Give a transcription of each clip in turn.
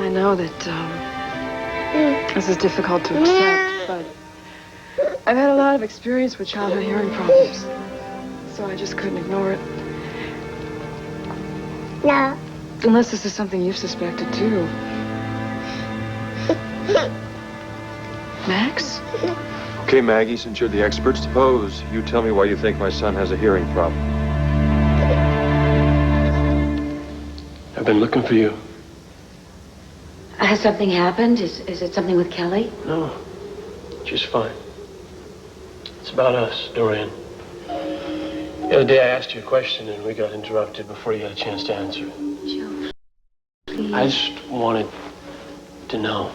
I know that this is difficult to accept, but I've had a lot of experience with childhood hearing problems, so I just couldn't ignore it. No. Unless this is something you've suspected, too. Max? Okay, Maggie, since you're the expert, suppose you tell me why you think my son has a hearing problem. I've been looking for you. Has something happened? Is it something with Kelly? No, she's fine. It's about us, Dorian. The other day I asked you a question and we got interrupted before you got a chance to answer it. Joe, please. I just wanted to know.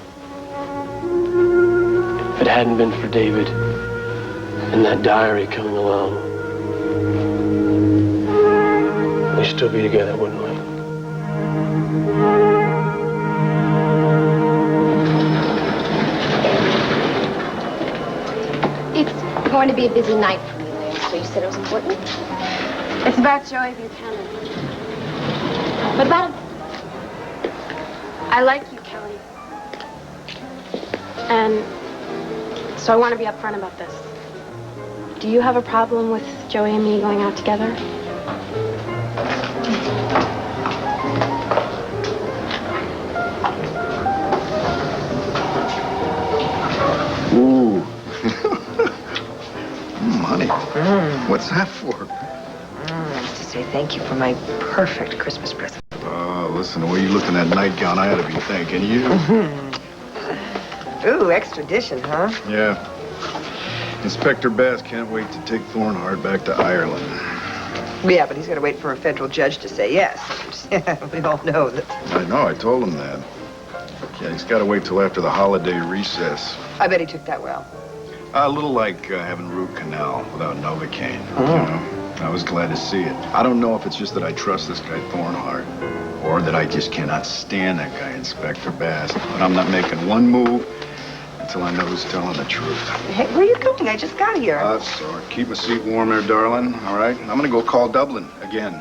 If it hadn't been for David and that diary coming along, we'd still be together, wouldn't we? It's going to be a busy night for me, Larry, so you said it was important? It's about Joey Buchanan. What about him? I like you, Kelly. And so I want to be upfront about this. Do you have a problem with Joey and me going out together? Ooh. Money. What's that for? To say thank you for my perfect Christmas present. Listen, the way you look in that nightgown, I ought to be thanking you. Ooh, extradition, huh? Yeah. Inspector Bass can't wait to take Thornhart back to Ireland. Yeah, but he's got to wait for a federal judge to say yes. We all know that. I know, I told him that. Yeah, he's got to wait till after the holiday recess. I bet he took that well. A little like having root canal without Novocaine, you know? I was glad to see it. I don't know if it's just that I trust this guy Thornhart or that I just cannot stand that guy, Inspector Bass. But I'm not making one move until I know who's telling the truth. Hey, where are you going? I just got here. Sorry. Keep my seat warm there, darling, all right? I'm gonna go call Dublin again.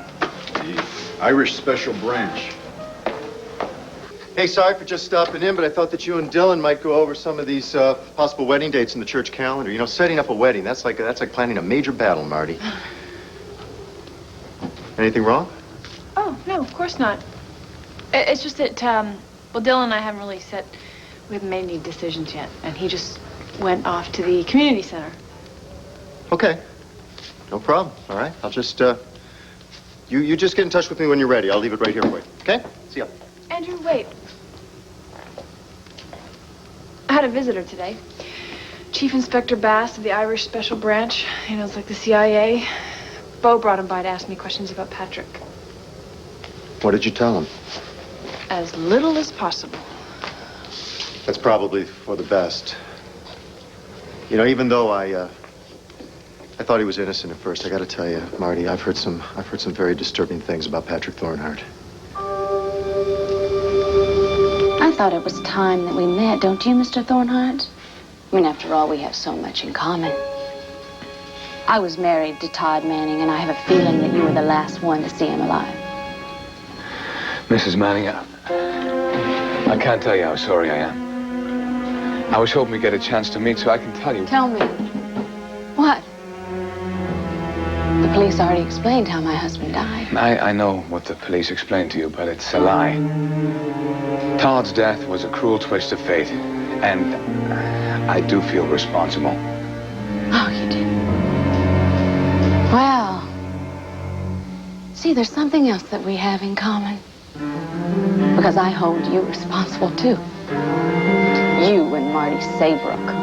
The Irish Special Branch. Hey, sorry for just stopping in, but I thought that you and Dylan might go over some of these possible wedding dates in the church calendar. You know, setting up a wedding, that's like planning a major battle, Marty. Anything wrong? Oh, no, of course not. It's just that, well, Dylan and I haven't really we haven't made any decisions yet, and he just went off to the community center. Okay. No problem, all right? I'll just, you just get in touch with me when you're ready. I'll leave it right here for you, okay? See ya. Andrew, wait. I had a visitor today. Chief Inspector Bass of the Irish Special Branch. You know, it's like the CIA. Bo brought him by to ask me questions about Patrick. What did you tell him? As little as possible. That's probably for the best. You know, even though I thought he was innocent at first, I gotta tell you, Marty, I've heard some very disturbing things about Patrick Thornhart. I thought it was time that we met, don't you, Mr. Thornhart? I mean, after all, we have so much in common. I was married to Todd Manning, and I have a feeling that you were the last one to see him alive. Mrs. Manning, I can't tell you how sorry I am. I was hoping we get a chance to meet so I can tell you. Tell me. What? The police already explained how my husband died. I know what the police explained to you, but it's a lie. Todd's death was a cruel twist of fate, and I do feel responsible. Oh, you do? Well, see, there's something else that we have in common. Because I hold you responsible, too. You and Marty Saybrook.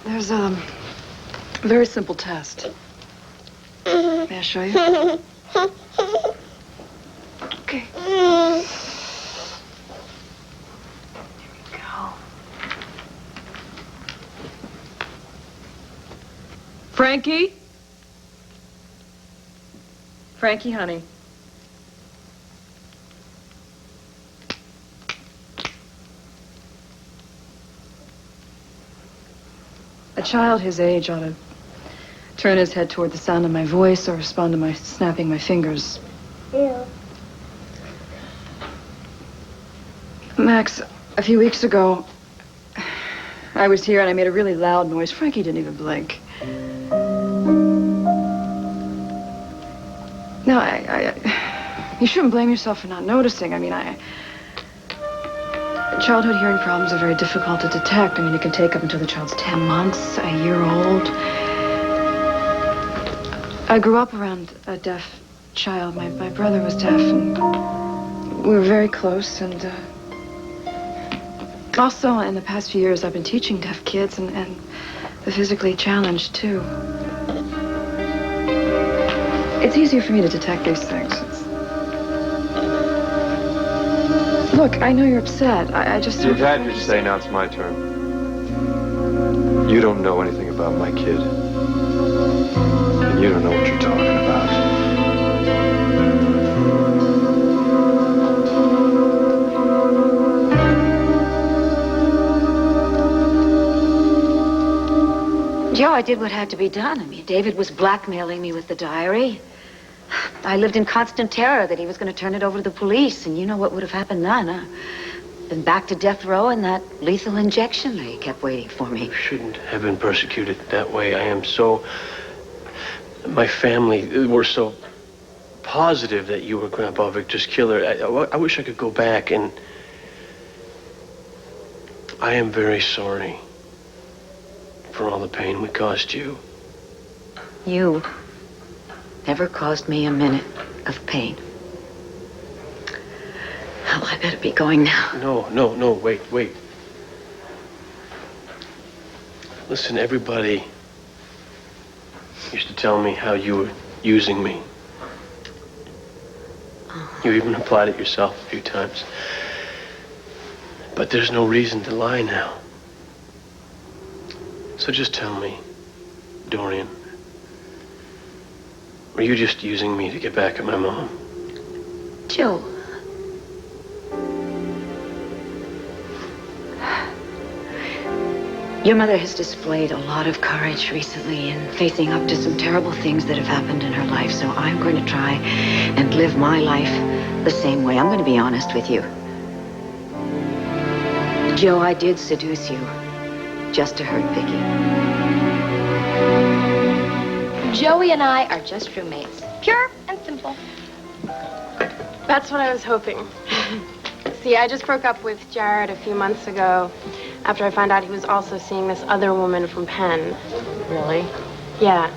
There's a very simple test. May I show you? Okay. Here we go. Frankie? Frankie, honey. A child his age ought to turn his head toward the sound of my voice or respond to my snapping my fingers. Yeah. Max, a few weeks ago, I was here and I made a really loud noise. Frankie didn't even blink. No, you shouldn't blame yourself for not noticing. I mean, childhood hearing problems are very difficult to detect. I mean, it can take up until the child's 10 months, a year old. I grew up around a deaf child. My brother was deaf, and we were very close. And also, in the past few years, I've been teaching deaf kids and the physically challenged, too. It's easier for me to detect these things. Look, I know you're upset. I just... You've had your say, now it's my turn. You don't know anything about my kid. And you don't know what you're talking about. Joe, I did what had to be done. I mean, David was blackmailing me with the diary. I lived in constant terror that he was going to turn it over to the police, and you know what would have happened then, huh? Been back to death row and that lethal injection they kept waiting for me. You shouldn't have been persecuted that way. I am so... My family were so positive that you were Grandpa Victor's killer. I wish I could go back, and... I am very sorry for all the pain we caused you. You never caused me a minute of pain. Well, I better be going now. No, wait. Listen, everybody used to tell me how you were using me. You even applied it yourself a few times. But there's no reason to lie now. So just tell me, Dorian, were you just using me to get back at my mom? Joe. Your mother has displayed a lot of courage recently in facing up to some terrible things that have happened in her life, so I'm going to try and live my life the same way. I'm going to be honest with you. Joe, I did seduce you just to hurt Vicky. Joey and I are just roommates. Pure and simple. That's what I was hoping. See, I just broke up with Jared a few months ago after I found out he was also seeing this other woman from Penn. Really? Yeah.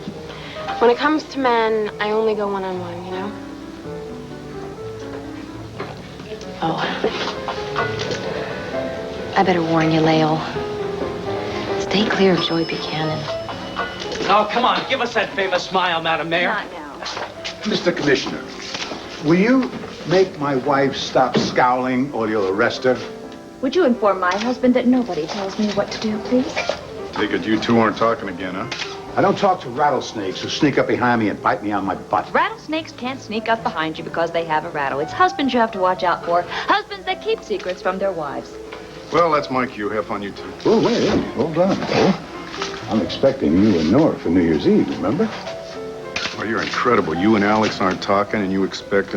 When it comes to men, I only go one-on-one, you know? Oh. I better warn you, Leo. Stay clear of Joey Buchanan. Oh, come on, give us that famous smile, Madam Mayor. Not now. Mr. Commissioner, will you make my wife stop scowling or you'll arrest her? Would you inform my husband that nobody tells me what to do, please? Take it you two aren't talking again, huh? I don't talk to rattlesnakes who sneak up behind me and bite me on my butt. Rattlesnakes can't sneak up behind you because they have a rattle. It's husbands you have to watch out for. Husbands that keep secrets from their wives. Well, that's my cue. Have fun, you two. Oh, wait, hold on. Oh, I'm expecting you and Nora for New Year's Eve, remember? Well, you're incredible. You and Alex aren't talking, and you expect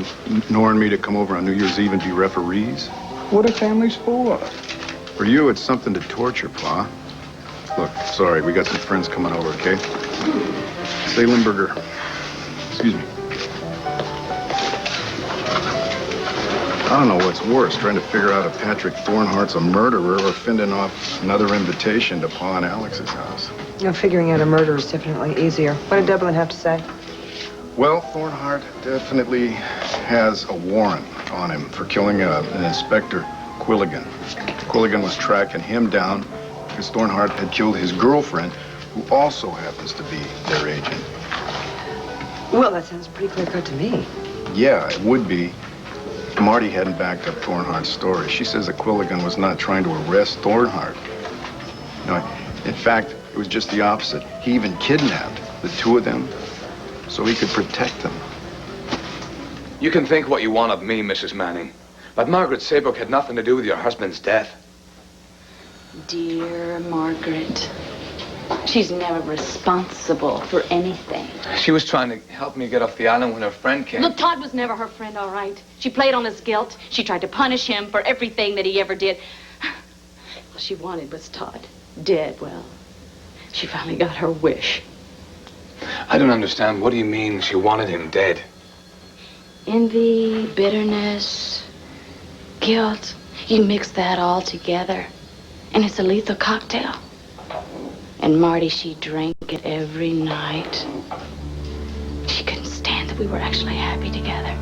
Nora and me to come over on New Year's Eve and be referees? What are families for? For you, it's something to torture, Pa. Look, sorry, we got some friends coming over, okay? Say Limburger. Excuse me. I don't know what's worse, trying to figure out if Patrick Thornhart's a murderer or fending off another invitation to Pa and Alex's house. You know, figuring out a murder is definitely easier. What did Dublin have to say? Well, Thornhart definitely has a warrant on him for killing an Inspector Quilligan. Quilligan was tracking him down because Thornhart had killed his girlfriend, who also happens to be their agent. Well, that sounds pretty clear-cut to me. Yeah, it would be. Marty hadn't backed up Thornhart's story. She says that Quilligan was not trying to arrest Thornhart. No, in fact, it was just the opposite. He even kidnapped the two of them so he could protect them. You can think what you want of me, Mrs. Manning, but Margaret Saybrook had nothing to do with your husband's death. Dear Margaret. She's never responsible for anything. She was trying to help me get off the island when her friend came. Look, Todd was never her friend, all right? She played on his guilt. She tried to punish him for everything that he ever did. All she wanted was Todd dead. Well, she finally got her wish. I don't understand. What do you mean she wanted him dead? Envy, bitterness, guilt. You mix that all together, and it's a lethal cocktail. And Marty, she drank it every night. She couldn't stand that we were actually happy together.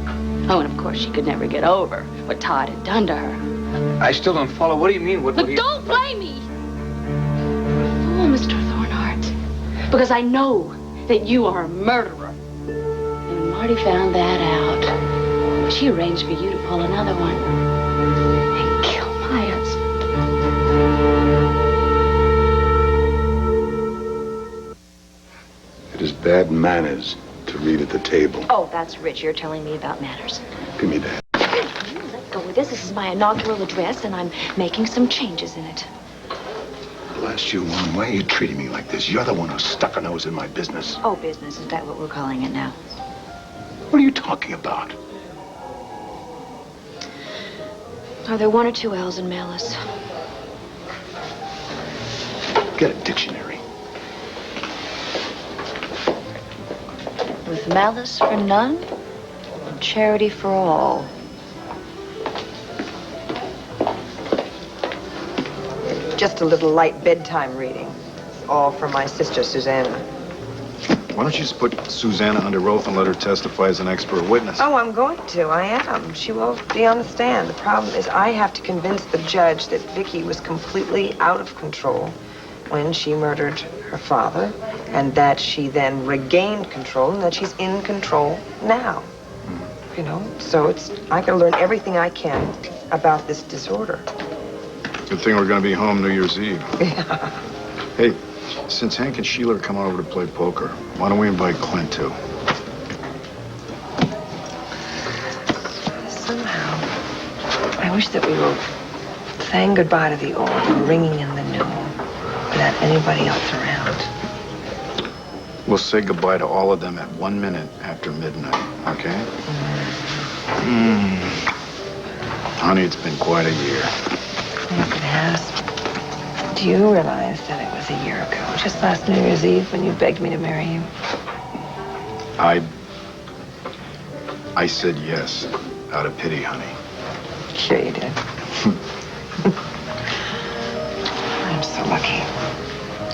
Oh, and of course, she could never get over what Todd had done to her. I still don't follow. What do you mean? Look, don't blame me! Oh, Mr. Thornhart. Because I know that you are a murderer. And when Marty found that out, she arranged for you to pull another one and kill my husband. It is bad manners to read at the table. Oh, that's rich. You're telling me about manners. Give me that. Let go with this. This is my inaugural address, and I'm making some changes in it. Bless you, Woman. Why are you treating me like this? You're the one who stuck a nose in my business. Oh, business. Is that what we're calling it now? What are you talking about? Are there one or two L's in malice? Get a dictionary. With malice for none, and charity for all. Just a little light bedtime reading. All from my sister, Susanna. Why don't you just put Susanna under oath and let her testify as an expert witness? Oh, I'm going to. I am. She will be on the stand. The problem is I have to convince the judge that Vicky was completely out of control when she murdered her father, and that she then regained control, and that she's in control now. You know, so I gotta learn everything I can about this disorder. Good thing we're gonna be home New Year's Eve. Yeah. Hey, since Hank and Sheila are coming over to play poker, why don't we invite Clint too? Somehow, I wish that we were saying goodbye to the old and ringing in the new without anybody else around. We'll say goodbye to all of them at 1 minute after midnight, okay? Honey, it's been quite a year. Yes, it has. Do you realize that it was a year ago, just last New Year's Eve, when you begged me to marry you? I said yes, out of pity, honey. Sure you did. I'm so lucky.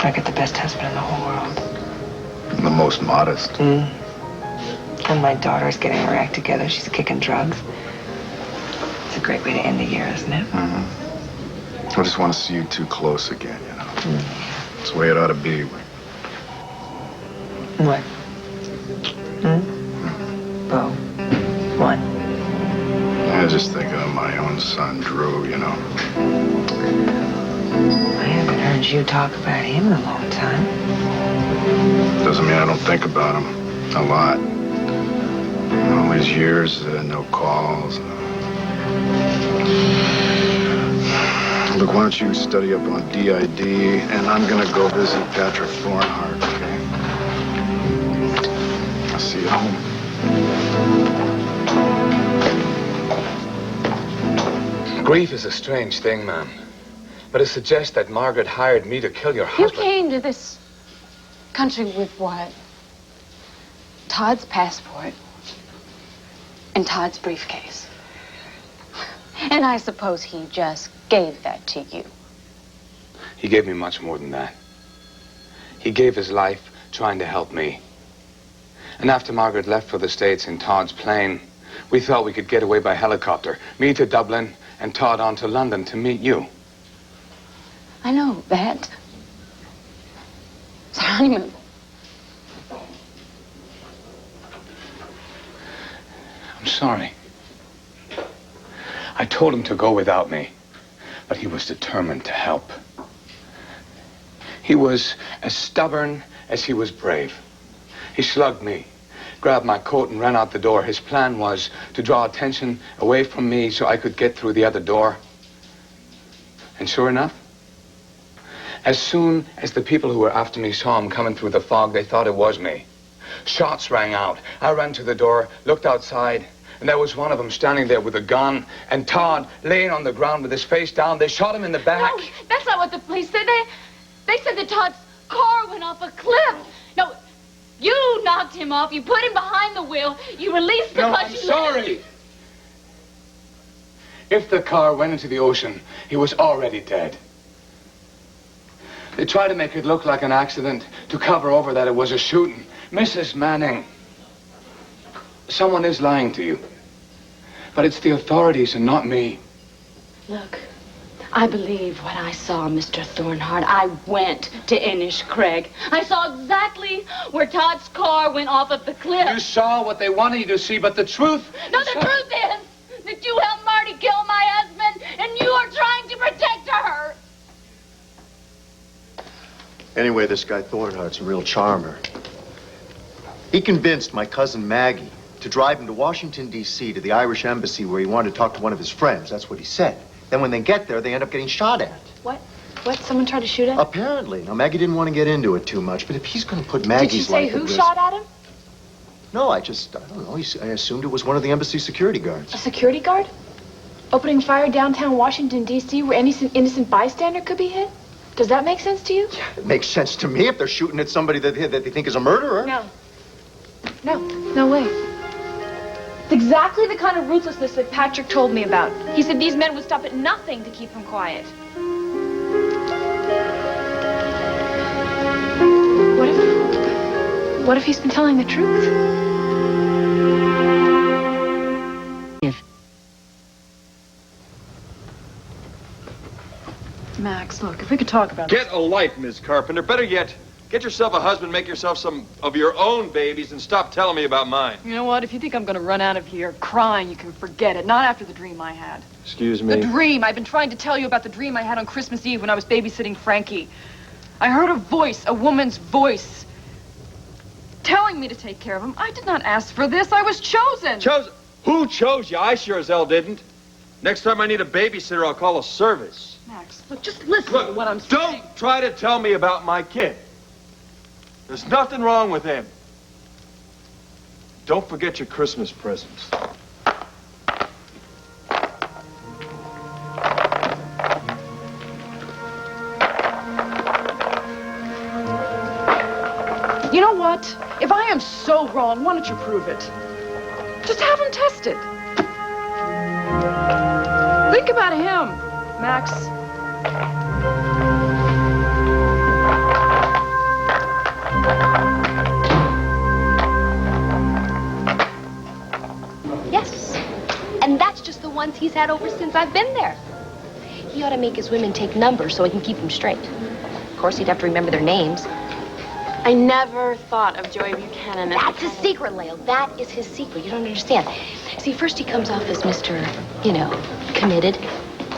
I got the best husband in the whole world. The most modest. And my daughter's getting her act together. She's kicking drugs. It's a great way to end the year, isn't it? I just want to see you two close again, you know. It's the way it ought to be. What? Bo. What? I was just thinking of my own son, Drew, you know. I haven't heard you talk about him in a long time. Doesn't mean I don't think about him a lot. All these years, no calls. Look, why don't you study up on DID, and I'm gonna go visit Patrick Thornhart, okay? I'll see you home. Grief is a strange thing, ma'am. But it suggests that Margaret hired me to kill your You husband. came to this country with what? Todd's passport and Todd's briefcase. And I suppose he just gave that to you. He gave me much more than that. He gave his life trying to help me. And after Margaret left for the States in Todd's plane, we thought we could get away by helicopter. Me to Dublin and Todd on to London to meet you. I know that. It's our honeymoon. sorry. I told him to go without me, but he was determined to help. He was as stubborn as he was brave. He slugged me, grabbed my coat, and ran out the door. His plan was to draw attention away from me so I could get through the other door. And sure enough, as soon as the people who were after me saw him coming through the fog, they thought it was me. Shots rang out. I ran to the door, looked outside, and there was one of them standing there with a gun, and Todd laying on the ground with his face down. They shot him in the back. No, that's not what the police said. They said that Todd's car went off a cliff. No, you knocked him off. You put him behind the wheel. You released the No, clutch. I'm sorry. If the car went into the ocean, he was already dead. They tried to make it look like an accident to cover over that it was a shooting. Mrs. Manning, someone is lying to you. But it's the authorities and not me. Look, I believe what I saw, Mr. Thornhart. I went to Inniscrag. I saw exactly where Todd's car went off of the cliff. You saw what they wanted you to see, but the truth... No, the truth is that you helped Marty kill my husband, and you are trying to protect her. Anyway, this guy Thornhart's a real charmer. He convinced my cousin Maggie to drive him to Washington, D.C., to the Irish embassy where he wanted to talk to one of his friends. That's what he said. Then when they get there, they end up getting shot at. What? What? Someone tried to shoot at him? Apparently. Now, Maggie didn't want to get into it too much, but if he's going to put Maggie's life at risk... Did you say who shot at him? No, I don't know. I assumed it was one of the embassy security guards. A security guard? Opening fire downtown Washington, D.C., where any innocent bystander could be hit? Does that make sense to you? Yeah, it makes sense to me if they're shooting at somebody that they think is a murderer. No way. It's exactly the kind of ruthlessness that Patrick told me about. He said these men would stop at nothing to keep him quiet. What if he's been telling the truth? Max, look, if we could talk about Get a life, Ms. Carpenter. Better yet, get yourself a husband, make yourself some of your own babies, and stop telling me about mine. You know what? If you think I'm going to run out of here crying, you can forget it. Not after the dream I had. Excuse me? The dream. I've been trying to tell you about the dream I had on Christmas Eve when I was babysitting Frankie. I heard a voice, a woman's voice, telling me to take care of him. I did not ask for this. I was chosen. Chosen? Who chose you? I sure as hell didn't. Next time I need a babysitter, I'll call a service. Max, look, just listen to what I'm saying. Don't try to tell me about my kid. There's nothing wrong with him. Don't forget your Christmas presents. You know what? If I am so wrong, why don't you prove it? Just have him tested. Think about him, Max. Yes. And that's just the ones he's had over since I've been there. He ought to make his women take numbers so he can keep them straight. Of course, he'd have to remember their names. I never thought of Joey Buchanan as That's his secret, Lale. That is his secret. You don't understand. See, first he comes off as Mr., committed,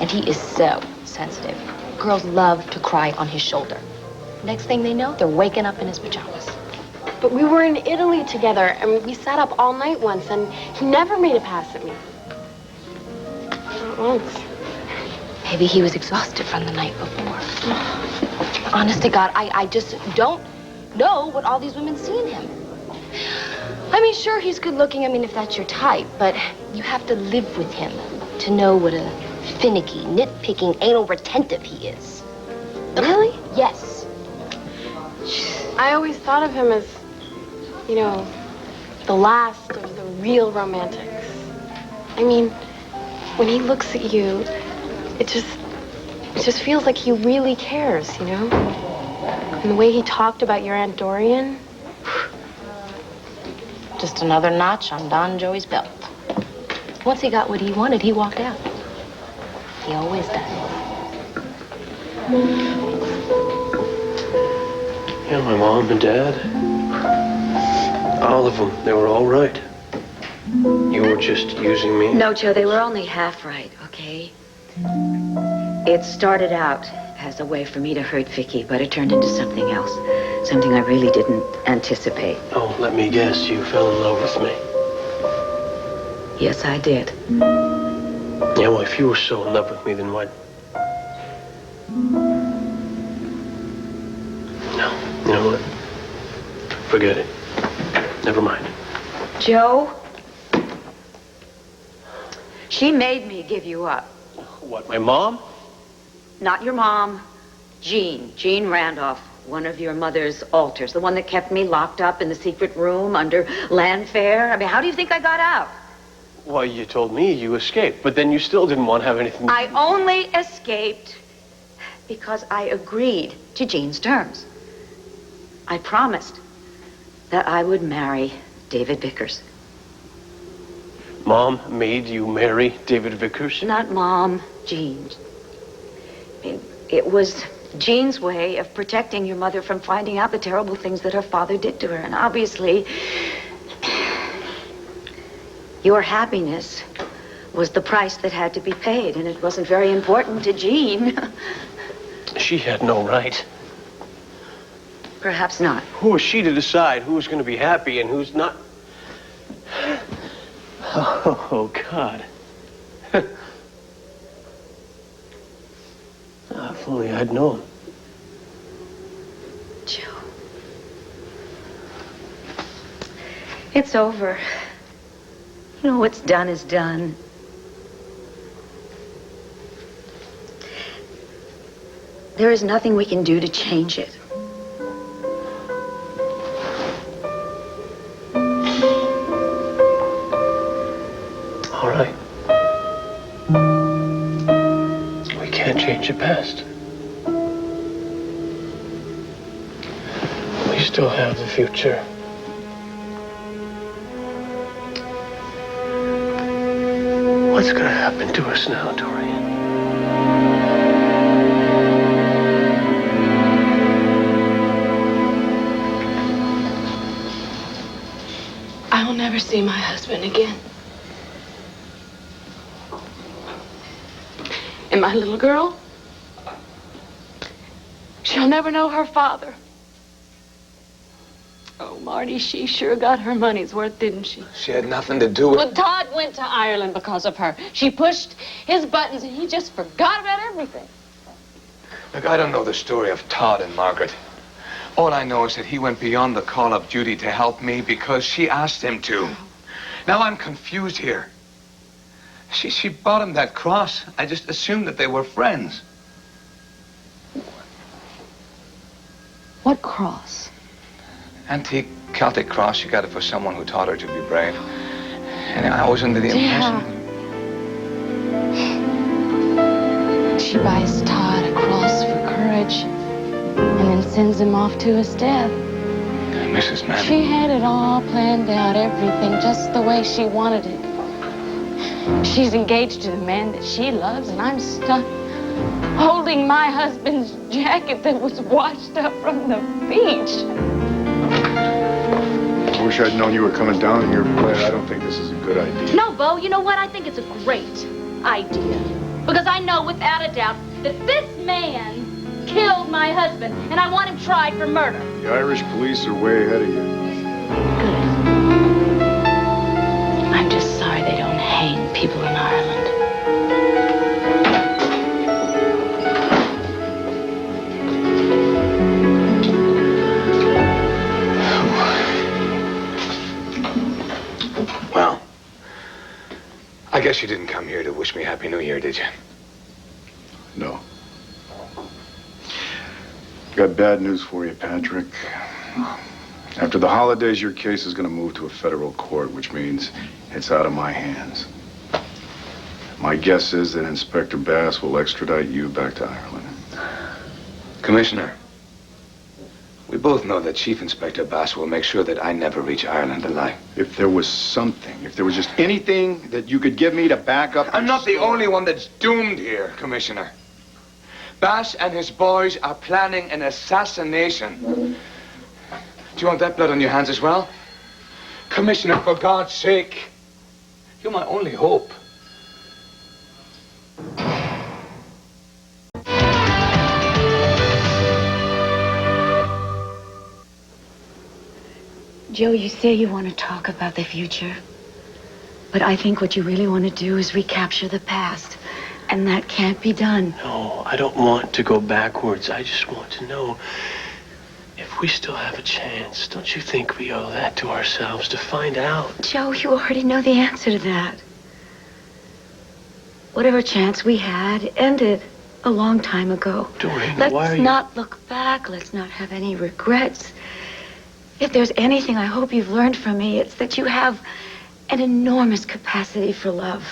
and he is so sensitive. Girls love to cry on his shoulder. Next thing they know, they're waking up in his pajamas. But we were in Italy together, and we sat up all night once, and he never made a pass at me. Not once. Maybe he was exhausted from the night before. Honest to God, I just don't know what all these women see in him. I mean, sure, he's good looking, if that's your type, but you have to live with him to know what a finicky, nitpicking, anal-retentive he is. Really? Yes. I always thought of him as, the last of the real romantics. I mean, when he looks at you, it just feels like he really cares, And the way he talked about your Aunt Dorian, Just another notch on Don Joey's belt. Once he got what he wanted, he walked out. He always does. Yeah, my mom and dad, all of them, they were all right. You were just using me? No, Joe, they were only half right, okay? It started out as a way for me to hurt Vicky, but it turned into something else. Something I really didn't anticipate. Oh, let me guess, you fell in love with me. Yes, I did. Yeah, well, if you were so in love with me, then what? No, you know what? Forget it. Never mind. Joe, she made me give you up. What, my mom? Not your mom. Jean Randolph, one of your mother's alters, the one that kept me locked up in the secret room under Landfair. I mean, how do you think I got out? Well, you told me you escaped, but then you still didn't want to have anything. I only escaped because I agreed to Jean's terms. I promised that I would marry David Vickers. Mom made you marry David Vickers? Not Mom, Jean. It was Jean's way of protecting your mother from finding out the terrible things that her father did to her. And obviously, your happiness was the price that had to be paid, and it wasn't very important to Jean. She had no right. Perhaps not. Who was she to decide who was going to be happy and who's not? Oh, God. If only I'd known. Joe. It's over. You know, what's done is done. There is nothing we can do to change it. All right. We can't change the past. We still have the future. What's gonna happen to us now, Dorian? I'll never see my husband again. And my little girl, she'll never know her father. Oh, Marty, she sure got her money's worth, didn't she? She had nothing to do with... Well, Todd went to Ireland because of her. She pushed his buttons and he just forgot about everything. Look, I don't know the story of Todd and Margaret. All I know is that he went beyond the call of duty to help me because she asked him to. Now I'm confused here. She bought him that cross. I just assumed that they were friends. What cross? Antique Celtic cross. She got it for someone who taught her to be brave. And I was under the impression... She buys Todd a cross for courage and then sends him off to his death. Mrs. Manning. She had it all planned out, everything just the way she wanted it. She's engaged to the man that she loves, and I'm stuck holding my husband's jacket that was washed up from the beach. I wish I'd known you were coming down here, but I don't think this is a good idea. No, Bo, you know what? I think it's a great idea. Because I know without a doubt that this man killed my husband, and I want him tried for murder. The Irish police are way ahead of you. I'm just sorry they don't hang people in Ireland. Well, I guess you didn't come here to wish me Happy New Year, did you? No. Got bad news for you, Patrick. After the holidays, your case is going to move to a federal court, which means it's out of my hands. My guess is that Inspector Bass will extradite you back to Ireland. Commissioner, we both know that Chief Inspector Bass will make sure that I never reach Ireland alive. If there was something, if there was just anything that you could give me to back up... I'm not the only one that's doomed here, Commissioner. Bass and his boys are planning an assassination. Do you want that blood on your hands as well? Commissioner, for God's sake, You're my only hope. Joe, you say you want to talk about the future. But I think what you really want to do is recapture the past. And that can't be done. No, I don't want to go backwards. I just want to know if we still have a chance. Don't you think we owe that to ourselves to find out? Joe, you already know the answer to that. Whatever chance we had ended a long time ago. Doreen, Let's why are you... not look back. Let's not have any regrets. If there's anything I hope you've learned from me, it's that you have an enormous capacity for love.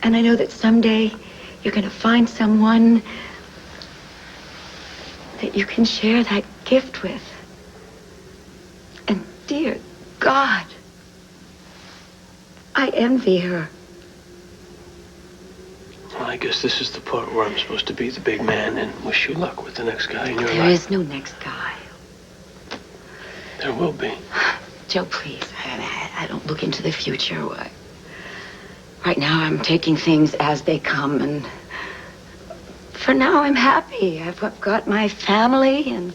And I know that someday you're going to find someone that you can share that gift with. And dear God, I envy her. Well, I guess this is the part where I'm supposed to be the big man and wish you luck with the next guy in your life. There is no next guy. There will be. Joe, please, I don't look into the future. Right now, I'm taking things as they come, and for now, I'm happy. I've got my family, and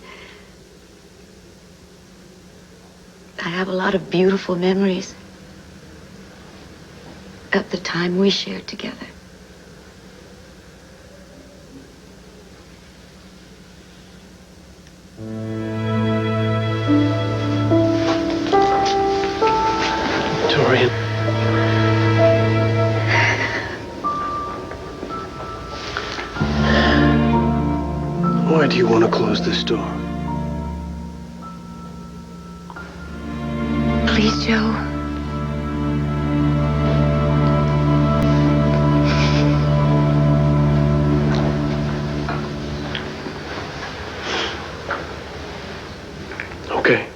I have a lot of beautiful memories of the time we shared together. Doreen. Why do you want to close this door? Please, Joe. Okay.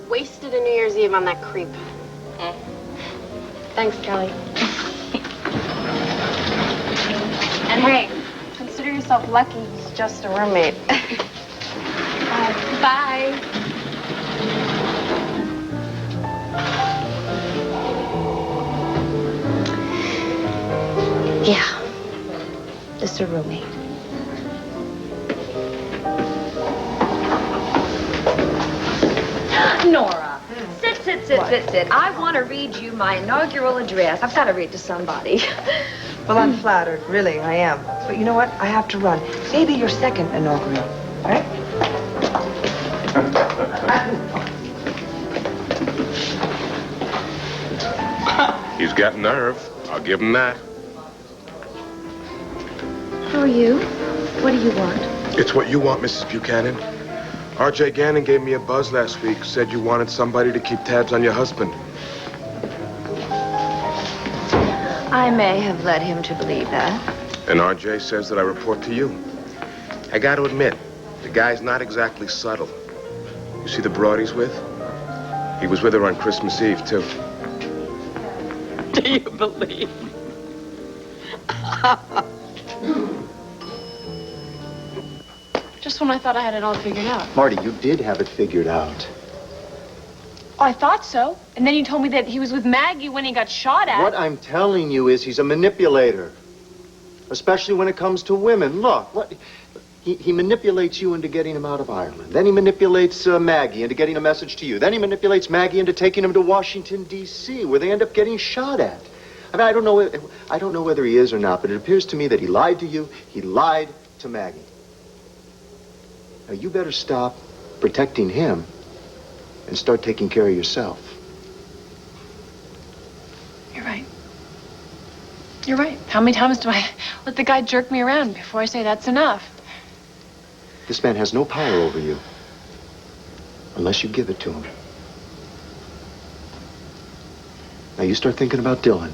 Wasted a New Year's Eve on that creep. Thanks, Kelly. And hey, consider yourself lucky he's just a roommate. Bye. Yeah, just a roommate. Nora, sit. I want to read you my inaugural address. I've got to read to somebody. Well, I'm flattered. Really, I am. But you know what? I have to run. Maybe your second inaugural. All right? He's got nerve. I'll give him that. Who are you? What do you want? It's what you want, Mrs. Buchanan. R.J. Gannon gave me a buzz last week. Said you wanted somebody to keep tabs on your husband. I may have led him to believe that. And R.J. says that I report to you. I got to admit, the guy's not exactly subtle. You see the broad he's with? He was with her on Christmas Eve, too. Do you believe? Just when I thought I had it all figured out. Marty, you did have it figured out. Oh, I thought so. And then you told me that he was with Maggie when he got shot at. What I'm telling you is he's a manipulator. Especially when it comes to women. Look, he manipulates you into getting him out of Ireland. Then he manipulates Maggie into getting a message to you. Then he manipulates Maggie into taking him to Washington, D.C., where they end up getting shot at. I mean, I don't know whether he is or not, but it appears to me that he lied to you. He lied to Maggie. Now, you better stop protecting him and start taking care of yourself. You're right. You're right. How many times do I let the guy jerk me around before I say that's enough? This man has no power over you. Unless you give it to him. Now you start thinking about Dylan.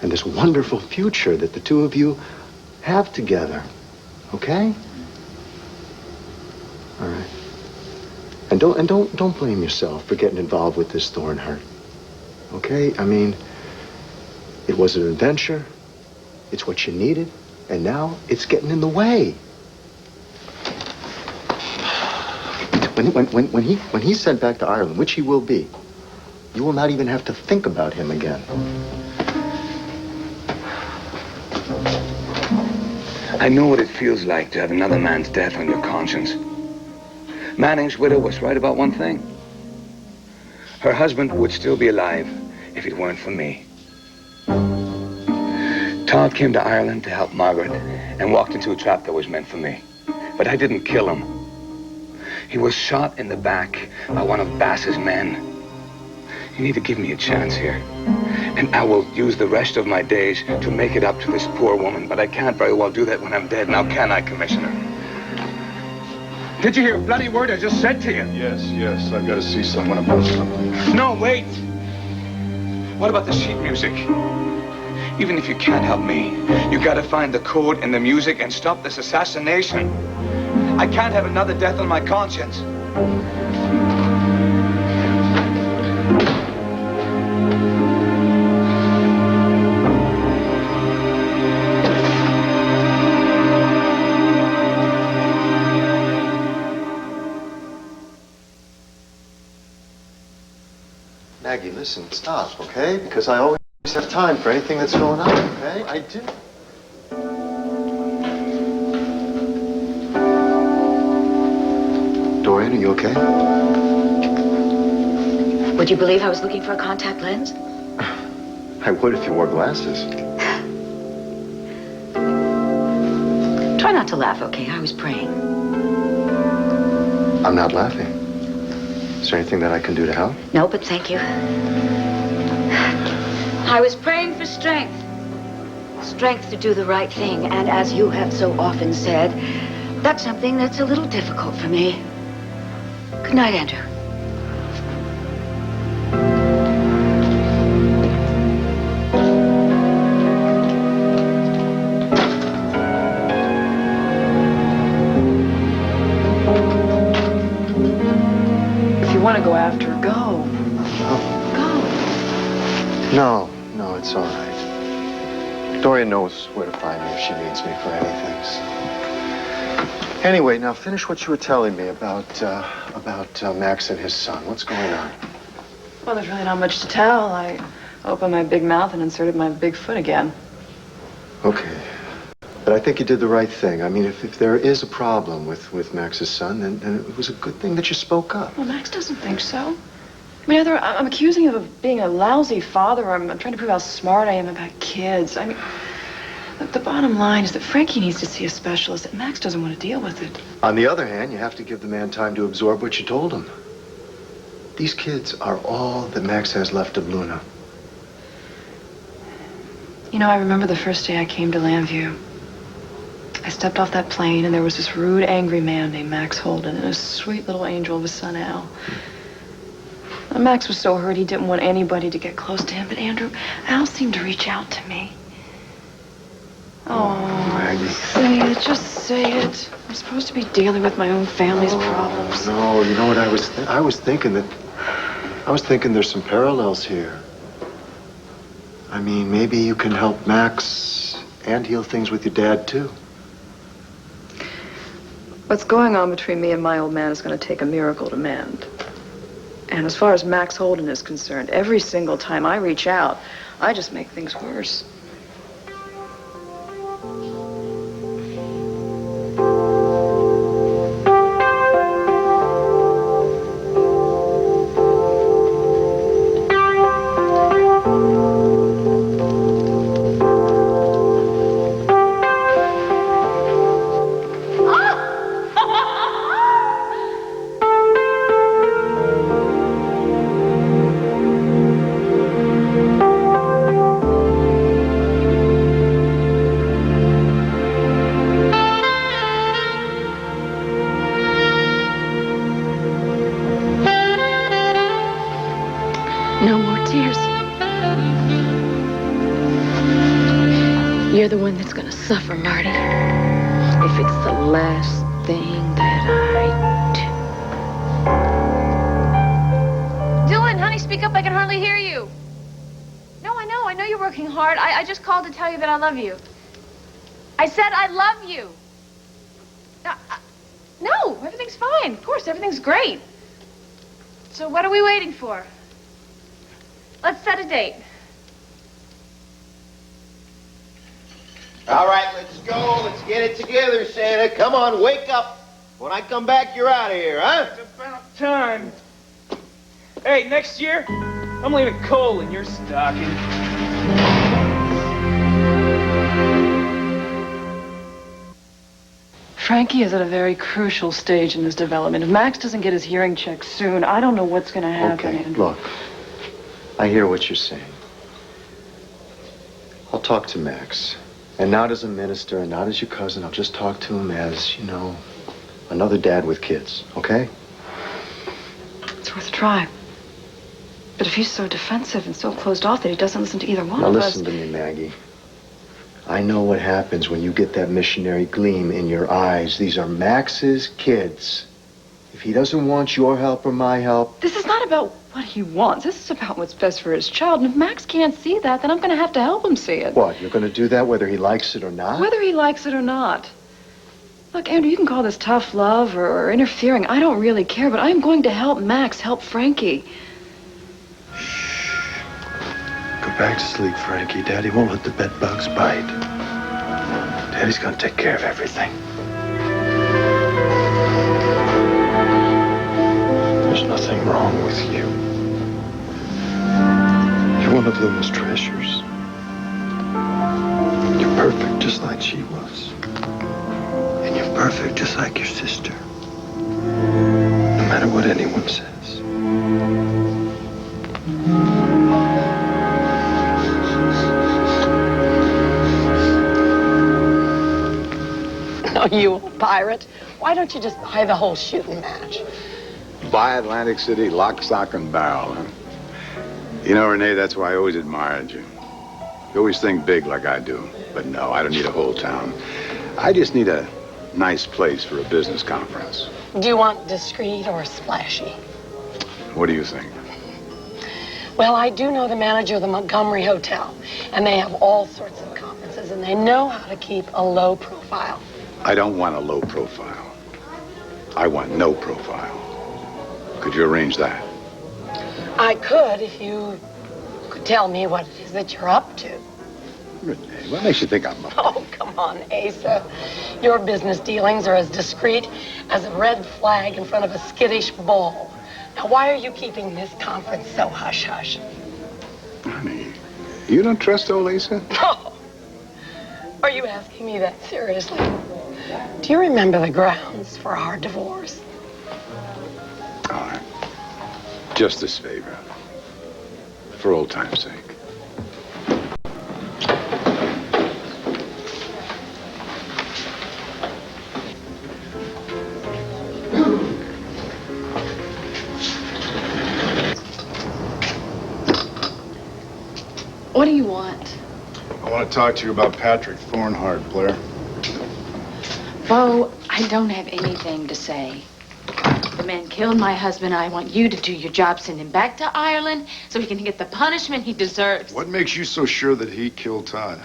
And this wonderful future that the two of you have together. Okay? All right. And don't blame yourself for getting involved with this Thornhart. Okay? I mean, it was an adventure. It's what you needed. And now it's getting in the way. When he's sent back to Ireland, which he will be, you will not even have to think about him again. I know what it feels like to have another man's death on your conscience. Manning's widow was right about one thing. Her husband would still be alive if it weren't for me. Todd came to Ireland to help Margaret and walked into a trap that was meant for me. But I didn't kill him. He was shot in the back by one of Bass's men. You need to give me a chance here. And I will use the rest of my days to make it up to this poor woman. But I can't very well do that when I'm dead. Now can I, Commissioner? Did you hear a bloody word I just said to you? Yes. I've got to see someone about something. No, wait. What about the sheet music? Even if you can't help me, you gotta find the code in the music and stop this assassination. I can't have another death on my conscience. Maggie, listen, stop, okay? Because I always have time for anything that's going on, okay? I do. Dorian, are you okay? Would you believe I was looking for a contact lens? I would if you wore glasses. Try not to laugh, okay? I was praying. I'm not laughing. Is there anything that I can do to help? No, but thank you. I was praying for strength. Strength to do the right thing. And as you have so often said, that's something that's a little difficult for me. Good night, Andrew. If you want to go after her, go. No, it's all right. Dorian knows where to find me if she needs me for anything. So. Anyway, now finish what you were telling me about Max and his son. What's going on? Well, there's really not much to tell. I opened my big mouth and inserted my big foot again. Okay. But I think you did the right thing. I mean, if there is a problem with Max's son, then it was a good thing that you spoke up. Well, Max doesn't think so. I mean, either I'm accusing him of being a lousy father, or I'm trying to prove how smart I am about kids. I mean, the bottom line is that Frankie needs to see a specialist, and Max doesn't want to deal with it. On the other hand, you have to give the man time to absorb what you told him. These kids are all that Max has left of Luna. You know, I remember the first day I came to Llanview. I stepped off that plane, and there was this rude, angry man named Max Holden and a sweet little angel of a son, Al. And Max was so hurt he didn't want anybody to get close to him. But Andrew, Al seemed to reach out to me. Oh, Maggie. Say it, just say it. I'm supposed to be dealing with my own family's problems. No, you know what I was thinking there's some parallels here. I mean, maybe you can help Max and heal things with your dad, too. What's going on between me and my old man is going to take a miracle to mend. And as far as Max Holden is concerned, every single time I reach out, I just make things worse. You're the one that's gonna suffer, Marty. If it's the last thing that I do. Dylan, honey, speak up. I can hardly hear you. No, I know. I know you're working hard. I just called to tell you that I love you. I said I love you. No, everything's fine. Of course, everything's great. So what are we waiting for? Let's set a date. All right, let's go. Let's get it together, Santa. Come on, wake up. When I come back, you're out of here, huh? It's about time. Hey, next year, I'm leaving coal in your stocking. Frankie is at a very crucial stage in his development. If Max doesn't get his hearing checked soon, I don't know what's going to happen. Okay, look. I hear what you're saying. I'll talk to Max. And not as a minister and not as your cousin. I'll just talk to him as, you know, another dad with kids, okay? It's worth a try. But if he's so defensive and so closed off that he doesn't listen to either one Now of us... listen to me, Maggie. I know what happens when you get that missionary gleam in your eyes. These are Max's kids. If he doesn't want your help or my help... This is not about what he wants. This is about what's best for his child. And if Max can't see that, then I'm going to have to help him see it. What, you're going to do that whether he likes it or not? Whether he likes it or not. Look, Andrew, you can call this tough love or interfering. I don't really care, but I'm going to help Max help Frankie. Go back to sleep, Frankie. Daddy won't let the bed bugs bite. Daddy's gonna take care of everything. There's nothing wrong with you. You're one of Luna's treasures. You're perfect just like she was. And you're perfect just like your sister. No matter what anyone says. Oh, you old pirate. Why don't you just buy the whole shooting match? Buy Atlantic City lock, stock, and barrel, huh? You know, Renee, that's why I always admired you. You always think big like I do. But no, I don't need a whole town. I just need a nice place for a business conference. Do you want discreet or splashy? What do you think? Well, I do know the manager of the Montgomery Hotel, and they have all sorts of conferences, and they know how to keep a low profile. I don't want a low profile. I want no profile. Could you arrange that? I could if you could tell me what it is that you're up to. Renee, what makes you think I'm up? Oh, come on, Asa. Your business dealings are as discreet as a red flag in front of a skittish bull. Now, why are you keeping this conference so hush-hush? Honey, you don't trust old Asa? No. Are you asking me that seriously? Do you remember the grounds for our divorce? All right. Just this favor. For old time's sake. What do you want? I want to talk to you about Patrick Thornhart, Blair. Bo, I don't have anything to say. The man killed my husband. I want you to do your job. Send him back to Ireland so he can get the punishment he deserves. What makes you so sure that he killed Todd?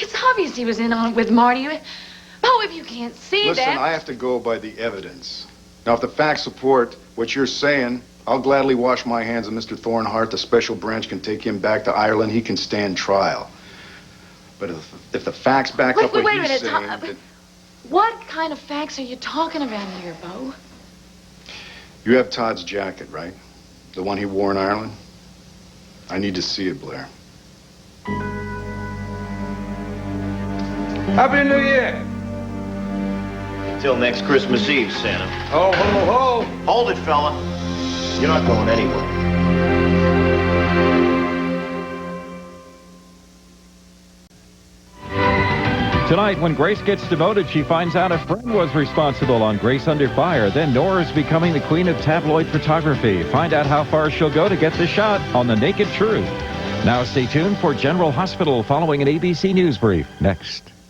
It's obvious he was in on it with Marty. Bo, if you can't see Listen, that... I have to go by the evidence. Now, if the facts support what you're saying, I'll gladly wash my hands of Mr. Thornhart. The special branch can take him back to Ireland. He can stand trial. But if the facts back up what he's saying... then- What kind of facts are you talking about here, Bo? You have Todd's jacket, right? The one he wore in Ireland? I need to see it, Blair. Happy New Year! Till next Christmas Eve, Santa. Ho, ho, ho! Hold it, fella. You're not going anywhere. Tonight, when Grace gets demoted, she finds out a friend was responsible on Grace Under Fire. Then Nora's becoming the queen of tabloid photography. Find out how far she'll go to get the shot on The Naked Truth. Now stay tuned for General Hospital following an ABC News brief next.